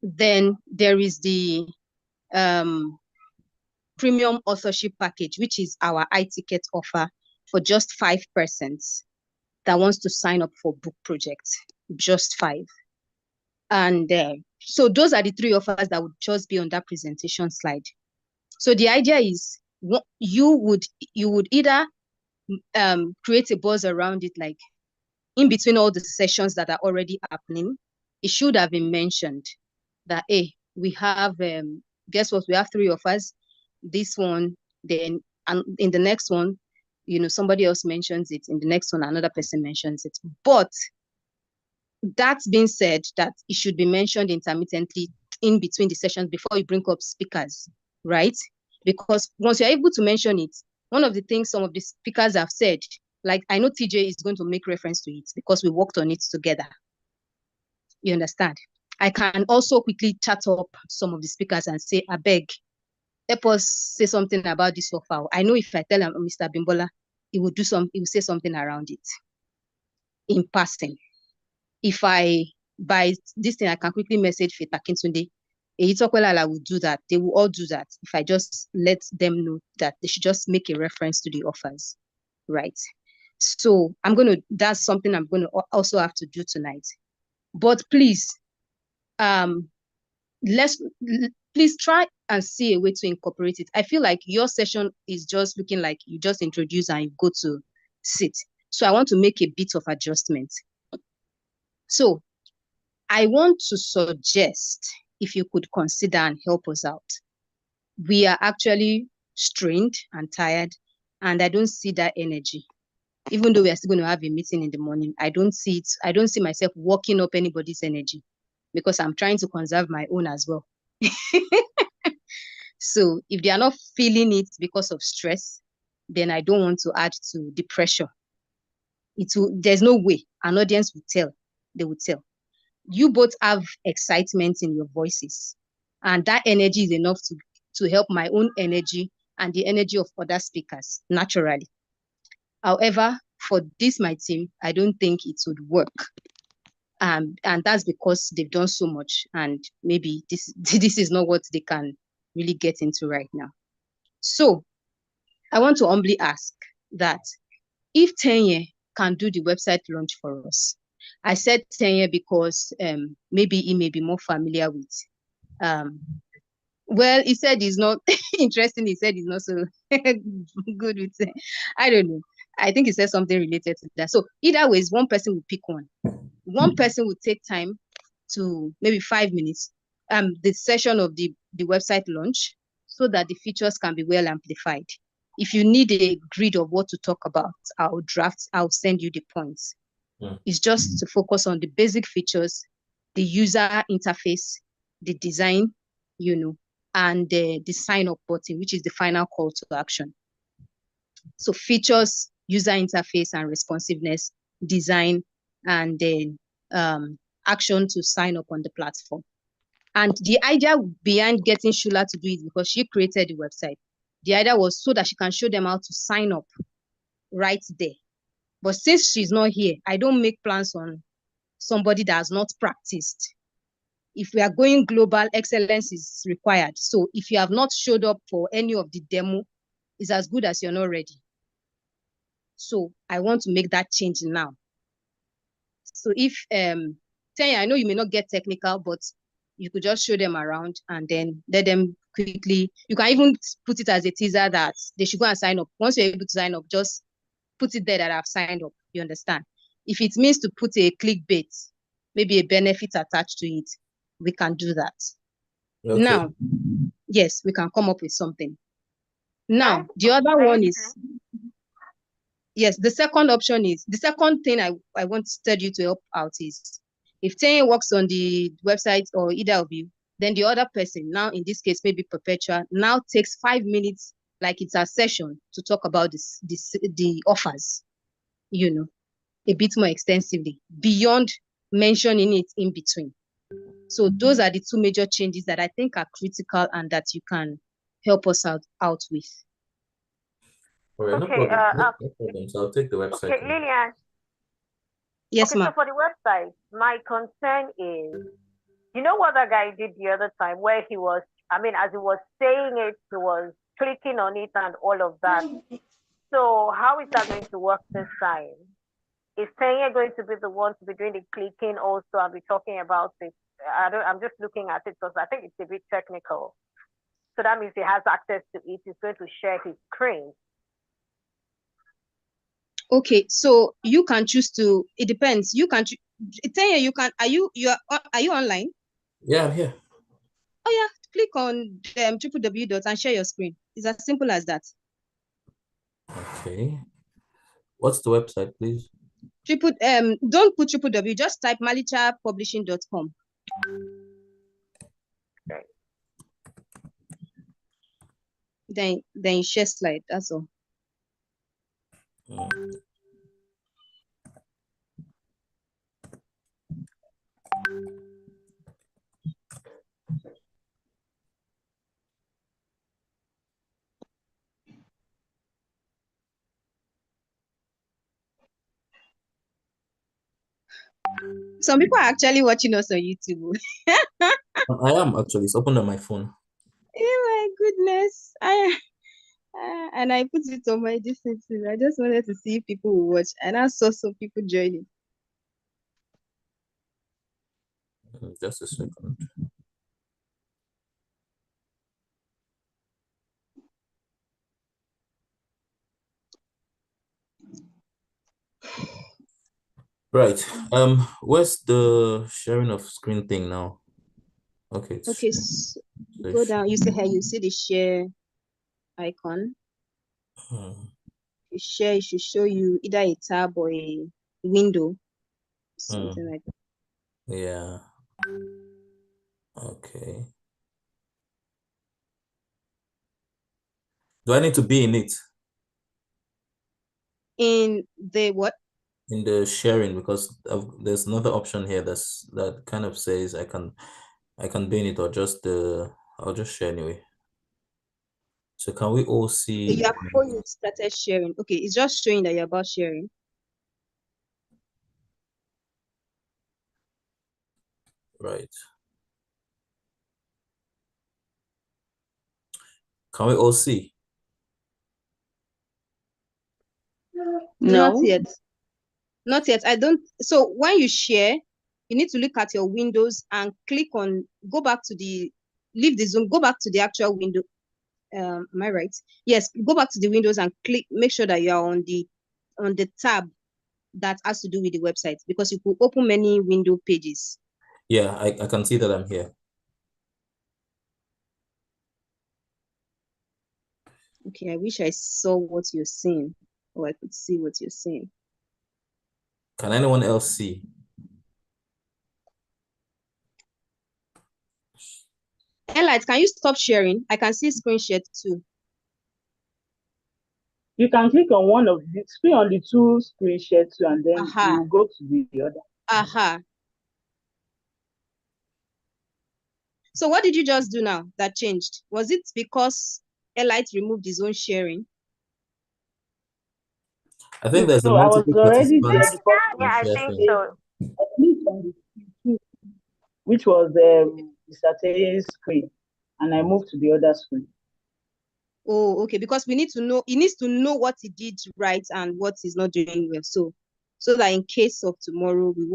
Then there is the premium authorship package, which is our iTicket offer for just 5 persons that wants to sign up for book projects. Just 5. And so those are the 3 offers that would just be on that presentation slide. So the idea is, you would either create a buzz around it, like in between all the sessions that are already happening. It should have been mentioned that, hey, we have guess what, we have 3 offers. This one, then, and in the next one, somebody else mentions it. In the next one, another person mentions it. But that's being said, that it should be mentioned intermittently in between the sessions before you bring up speakers, right? Because once you're able to mention it, one of the things some of the speakers have said, like, I know TJ is going to make reference to it because we worked on it together. You understand? I can also quickly chat up some of the speakers and say, I beg, help us say something about this offer. I know if I tell Mr. Bimbola, he will say something around it in passing. If I buy this thing, I can quickly message Faith Akintunde. Eyitokwelala will do that. They will all do that if I just let them know that they should just make a reference to the offers, right? So that's something I'm going to also have to do tonight. But please, please try and see a way to incorporate it. I feel like your session is just looking like you just introduce and you go to sit. So I want to make a bit of adjustment. So I want to suggest, if you could consider and help us out. We are actually strained and tired, and I don't see that energy. Even though we are still going to have a meeting in the morning, I don't see it. I don't see myself working up anybody's energy because I'm trying to conserve my own as well. So if they are not feeling it because of stress, then I don't want to add to the pressure. There's no way an audience will tell. They will tell. You both have excitement in your voices. And that energy is enough to help my own energy and the energy of other speakers naturally. However, for this, my team, I don't think it would work. And that's because they've done so much, and maybe this is not what they can really get into right now. So I want to humbly ask that if Tenye can do the website launch for us. I said Tenye because maybe he may be more familiar with. Well, he said he's not interesting. He said he's not so good with it. I don't know. I think he said something related to that. So either ways, one person will pick one. One person would take time to maybe 5 minutes, the session of the website launch, so that the features can be well amplified. If you need a grid of what to talk about, I'll send you the points. It's just to focus on the basic features, the user interface, the design, and the sign up button, which is the final call to action. So features, user interface and responsiveness, design, and then action to sign up on the platform. And the idea behind getting Shula to do it, because she created the website, the idea was so that she can show them how to sign up right there. But since she's not here, I don't make plans on somebody that has not practiced. If we are going global, excellence is required. So if you have not showed up for any of the demo, it's as good as you're not ready. So I want to make that change now. So if, Tanya, I know you may not get technical, but you could just show them around and then let them quickly. You can even put it as a teaser that they should go and sign up. Once you're able to sign up, just put it there that I've signed up. You understand? If it means to put a clickbait, maybe a benefit attached to it, we can do that. Okay. Now, yes, we can come up with something. Now, the other one is, yes, the second option is, the second thing I want to tell you to help out is, if Tanya works on the website or either of you, then the other person, now in this case, maybe Perpetua, now takes 5 minutes, like it's a session, to talk about the offers, a bit more extensively, beyond mentioning it in between. So those are the two major changes that I think are critical and that you can help us out with. All right, Okay, no problem. So I'll take the website. Okay, Lillian. Yes, ma'am. So for the website, my concern is, you know what that guy did the other time where he was, as he was saying it, he was clicking on it and all of that. So how is that going to work this time? Is Tanya going to be the one to be doing the clicking also and be talking about it? I'm just looking at it because I think it's a bit technical. So that means he has access to it. He's going to share his screen. Okay, so you can choose to. It depends. You can. Tanya, you can. Are you online? Yeah, I'm here. Oh yeah, click on www. and share your screen. It's as simple as that. Okay. What's the website, please? Don't put www. Just type malichapublishing.com. Okay. Then share slide. That's all. Some people are actually watching us on YouTube. I am actually. It's open on my phone. Oh my goodness. And I put it on my distance. I just wanted to see if people will watch, and I saw some people joining. Just a second. Right. Where's the sharing of screen thing now? Okay. Okay, so go down. You see here, you see the share icon. You share, it should show you either a tab or a window, something like that. Yeah. Okay. Do I need to be in it? In the what? In the sharing, because there's another option here that kind of says I can I can bin it or just I'll just share anyway. So can we all see? Yeah, before you started sharing. Okay, it's just showing that you're about sharing. Right. Can we all see? Not No. yet. Not yet. I don't. So when you share, you need to look at your windows and click on, go back to leave the Zoom, go back to the actual window. Am I right? Yes, go back to the windows and click, make sure that you are on the tab that has to do with the website, because you could open many window pages. Yeah, I can see that I'm here. Okay, I wish I saw what you're saying, or I could see what you're saying. Can anyone else see? Elite, can you stop sharing? I can see screen share too. You can click on one of the screen on the two screen share too, and then you go to the other. So what did you just do now that changed? Was it because Elite removed his own sharing? I think there's a No, I was multiple already there participants. before. Yeah, I think so. Which was Mr. Taye's screen, and I moved to the other screen. Oh, okay. Because we need to know, he needs to know what he did right and what he's not doing well. So that in case of tomorrow, we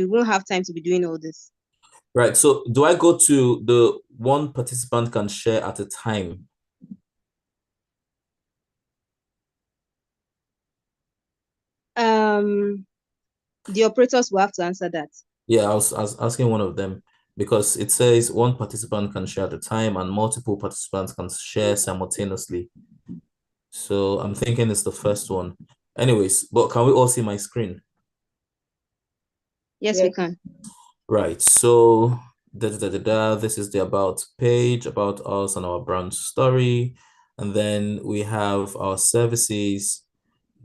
won't have time to be doing all this. Right. So do I go to the one participant can share at a time? The operators will have to answer that. Yeah, I was asking one of them because it says one participant can share at a time and multiple participants can share simultaneously. So I'm thinking it's the first one. Anyways, but can we all see my screen? Yes, we can. Right. So this is the about page, about us and our brand story. And then we have our services.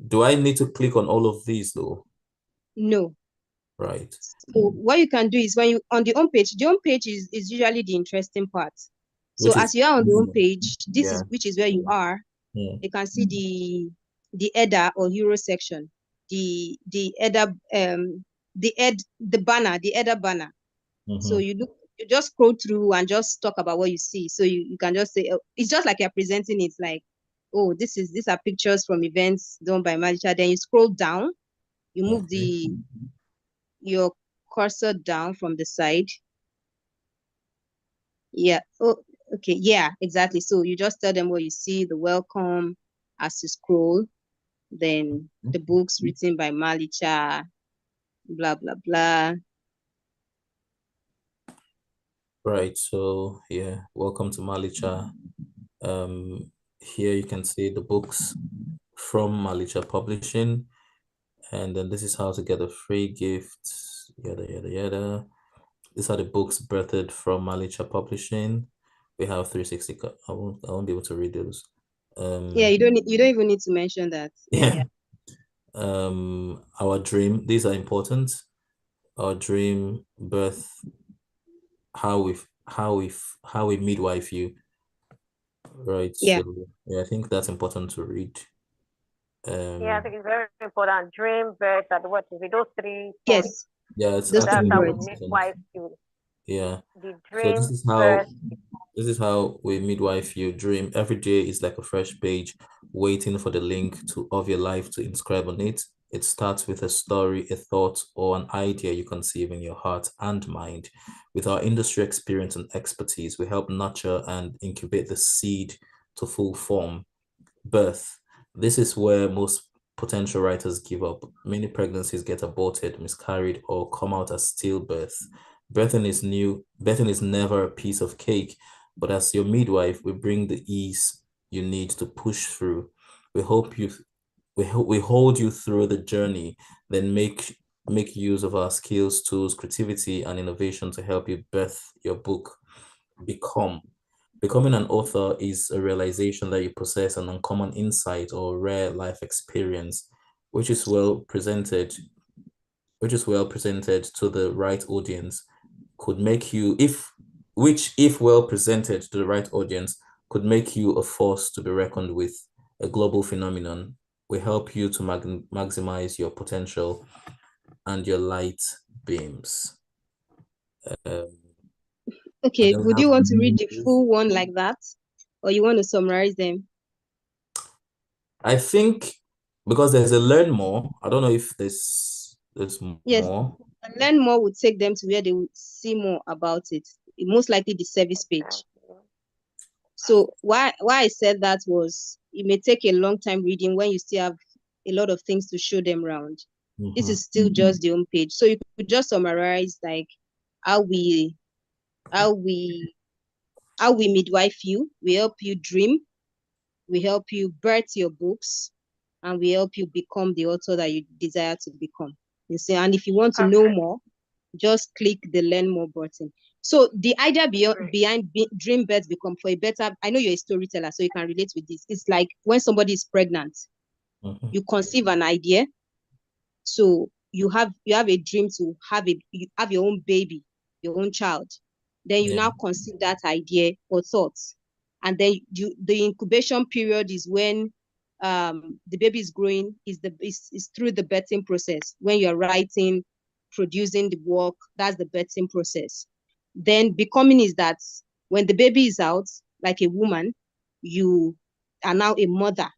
Do I need to click on all of these though? No. Right. So what you can do is when you on the home page is usually the interesting part. So as you are on the home page, which is where you are, you can see the header or hero section, the header, the header banner. So you just scroll through and just talk about what you see. So you can just say, oh, it's just like you're presenting it, like, oh, these are pictures from events done by Malicha. Then you scroll down, you move your cursor down from the side. Yeah. Oh, okay. Yeah, exactly. So you just tell them what you see, the welcome as you scroll, then the books written by Malicha, blah, blah, blah. Right. So yeah, welcome to Malicha. Here you can see the books from Malicha Publishing. And then this is how to get a free gift, yada, yada, yada. These are the books birthed from Malicha Publishing. We have 360. I won't be able to read those. Yeah, you don't even need to mention that. Yeah. Our dream. These are important. Our dream, birth, how we midwife you. Right. Yeah. So yeah, I think that's important to read. Yeah, I think it's very important. Dream, birth, and what is it? Those three. Yes. Yeah, it's that's actually how very we important. midwife you. Yeah. The So dream, this is how we midwife you. Dream. Every day is like a fresh page, waiting for the link of your life to inscribe on it. It starts with a story, a thought, or an idea you conceive in your heart and mind. With our industry experience and expertise, we help nurture and incubate the seed to full form. Birth. This is where most potential writers give up. Many pregnancies get aborted, miscarried, or come out as stillbirth. Birthing is never a piece of cake, but as your midwife, we bring the ease you need to push through. We hold you through the journey, then make use of our skills, tools, creativity, and innovation to help you birth your book. Becoming an author is a realization that you possess an uncommon insight or rare life experience, which is well presented to the right audience. could make you, if well presented to the right audience, could make you a force to be reckoned with, a global phenomenon. We help you to maximize your potential and your light beams. Okay, would you want to read the full one like that, or you want to summarize them? I think because there's a learn more. I don't know if there's Yes, more. learn more would take them to where they would see more about it. Most likely the service page. So why I said that was it may take a long time reading when you still have a lot of things to show them around. This is still just the home page. So you could just summarize like how we midwife you, we help you dream, we help you birth your books, and we help you become the author that you desire to become. You see, and if you want to know more, just click the learn more button. So the idea behind Dream Birth Become, for a better, I know you're a storyteller, so you can relate with this. It's like when somebody is pregnant, you conceive an idea. So you have a dream to have your own baby, your own child. Then you now conceive that idea or thoughts. And then the incubation period is when the baby is growing, is through the birthing process. When you're writing, producing the work, that's the birthing process. Then becoming is that when the baby is out, like a woman, you are now a mother.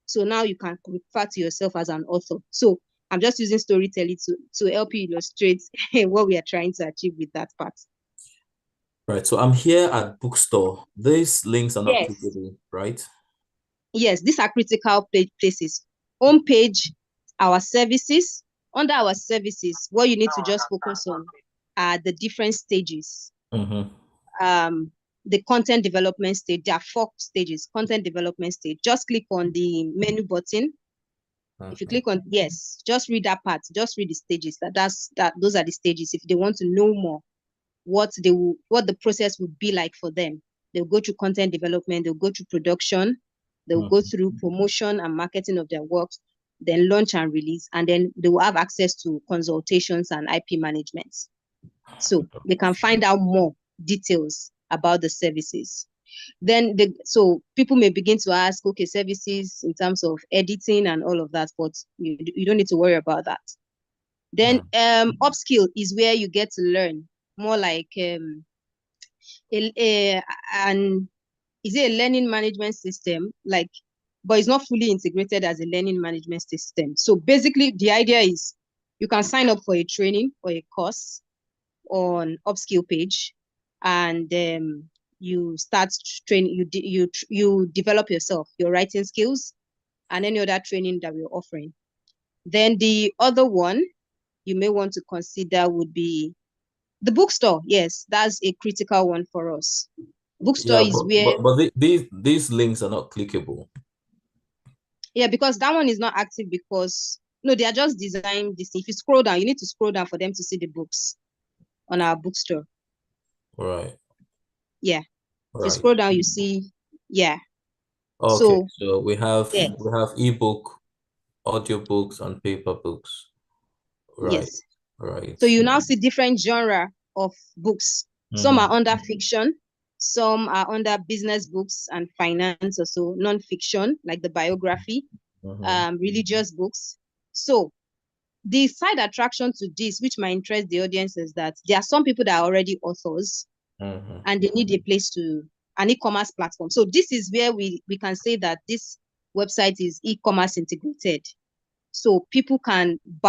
So now you can refer to yourself as an author. So I'm just using storytelling to help you illustrate what we are trying to achieve with that part. Right. So I'm here at bookstore. These links are not clickable, right? Yes, these are critical places. Home page, our services. Under our services, what you need to just focus on are the different stages. The content development stage, there are 4 stages. Content development stage. Just click on the menu button. If you click on just read that part. Just read the stages. Those are the stages. If they want to know more, what the process would be like for them, they'll go through content development. They'll go through production. They'll go through promotion and marketing of their works, then launch and release, and then they will have access to consultations and IP management. So they can find out more details about the services. Then so people may begin to ask, okay, services in terms of editing and all of that, but you don't need to worry about that. Then upskill is where you get to learn more, like is it a learning management system, like, but it's not fully integrated as a learning management system. So basically the idea is you can sign up for a training or a course on upskill page, and you start training, you develop yourself, your writing skills, and any other training that we're offering. Then the other one you may want to consider would be the bookstore. Yes, that's a critical one for us. Bookstore is where... But these links are not clickable. Yeah, because that one is not active because... No, they are just designed this. If you scroll down, you need to scroll down for them to see the books on our bookstore. Right. Yeah. Right. If you scroll down, you see... Yeah. Okay, so we have ebook, audiobooks, and paper books. Right. Yes. Right. So you now see different genre of books. Some are under fiction, some are under business books and finance, or so non-fiction, like the biography, religious books. So the side attraction to this, which might interest the audience, is that there are some people that are already authors and they need a place to, an e-commerce platform. So this is where we can say that this website is e-commerce integrated. So people can buy